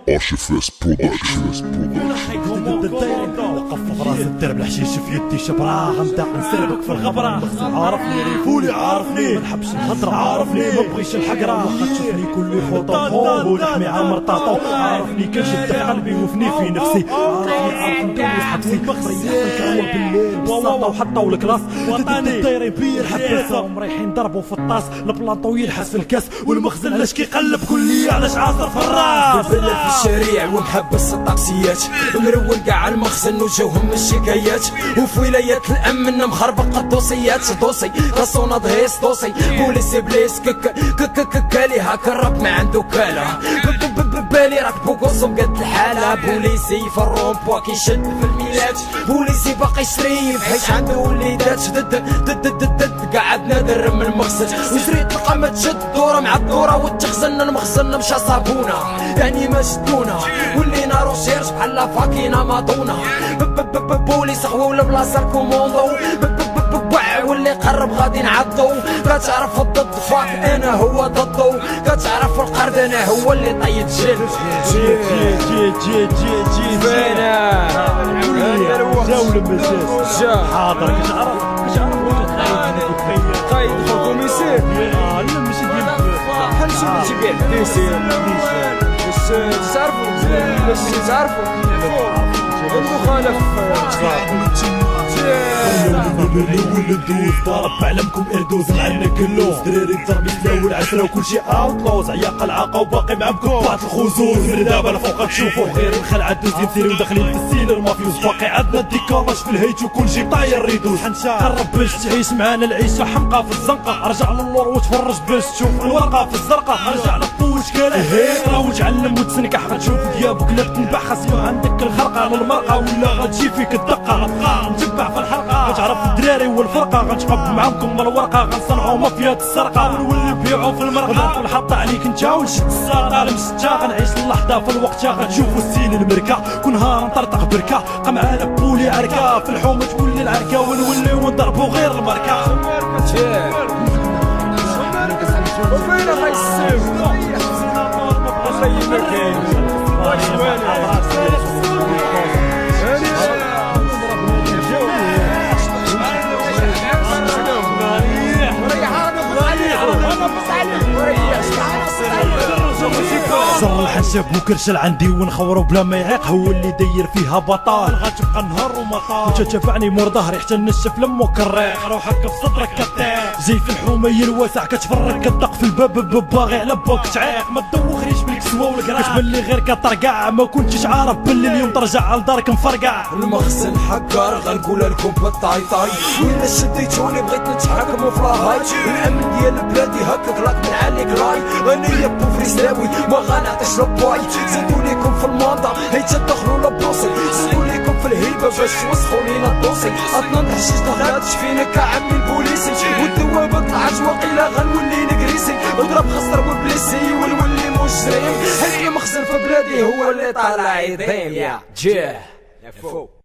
HFS Productions. وقف في راس الدرب الحشيش في يدي شبرا غنبدا نسربك في الغبره. عارفني ريفولي عارفني ما نحبش الهضره عارفني ما بغيش الحقره واخا تشوفني كل خطوه ولحمي عامر طاطو عارفني كنشد قلبي وفني في نفسي عارفني عارف ندوز حبسي مريح الكروه بالليل بالسلطه وحطوا الكلاس وطني دايرين بيا الحباسه رايحين ضربوا في الطاس البلاطو يلحس في الكاس والمخزن لاش كيقلب كلية علاش عاصر في الراس بلا في الشارع ومحبس الطاكسيات مرول كاع المخزن وجوهم الشكايات وفي ولايات الامن مخربق الدوسيات دوسي كاسونا دهيس دوسي بوليسي بليس كالي هاك الراب ما عنده كاله بالي راكبو قصم قد الحاله بوليسي في الرومبوا كيشد في الميلاد بوليسي باقي شريف حيت عنده وليدات دد قعدنا در من المخزن وزريت القمة تشد الدورة مع الدورة وتخزن المخزن مشى صابونة يعني ما شدونا ولينا روشيرش بحال فاكينا ماطونا بوليس غوول بلاصة الكوموندو واللي قرب غادي نعضو كتعرف الضد فاك انا هو ضدو كتعرف القرد انا هو اللي طيد جد جي فينا جاول المجاز حاضر كتعرف قايد الكوميسير لا ماشي ديال بحال شي تيبيع الديسير باش تعرفوا المخالف ندوز ضرب بعلمكم اردوز معنا كلوز دراري ضرب يتلاول عسرة وكلشي اوتلوز عياق العاقة وباقي معاكم بعض الخزوز من دابا لفوق تشوفوا غير الخلعة دوزين سيري وداخلين في السين المافيوز باقي عندنا الديكولاج في الهيت وكلشي طاير ريدوز قرب باش تعيش معانا العيشة حمقى في الزنقة رجع للور وتفرج باش تشوف الورقة في الزرقاء رجع للطوش كلاه راوج علم وتسنكح غتشوف ديابك لا تنبح خاصك عندك الخرقة للمرقة ولا غتجي فيك الدقة نتبع في الحلقة غتعرف الدراري والفرقة غنتقب معاكم الورقة غنصنعو مافيات السرقة ونولي نبيعو في المرقة ونحط عليك انت ونشد الساقة المستة غنعيش اللحظة في الوقت غتشوفو السين المركة ونهار نطرطق بركة قمعة بولي عركة في الحومة تولي العركة ونوليو نضربو غير الماركة وفين غيسيو وخيي مكاين زر الحنشاب وكرشل عندي ونخورو بلا ما يعيق هو اللي داير فيها بطال غتبقى نهار ومطار وتتبعني مور ظهري حتى نشف لمو كالريق روحك في صدرك كطيق جاي في الحومية الواسع كتفرك كطق في الباب باغي على باك تعيق ما تدوخنيش بالكسوة والكراع كتبان لي غير كطرقع ما كنتش عارف باللي اليوم ترجع لدارك مفرقع المخزن حكار غنقولها لكم بالطاي طاي ولا شديتوني بغيت نتحاكمو في لاهاي الامن ديال بلادي هكاك راك من عليك لاي انا يا بوفريسلاوي ما غنعطيش لباي زيدو ليكم في الماندا هيت تدخلوا لبوسي زيدو ليكم في الهيبه باش توسخوا لينا الدوسي اطنا نحشيش دخلاتش فينا كعمي البوليسي والدوابه طلعت وقيله غنولي نكريسي اضرب خسر وبليسي ونولي مجرم هاي مخزن في بلادي هو اللي طالع يضيم يا جاه يا فوق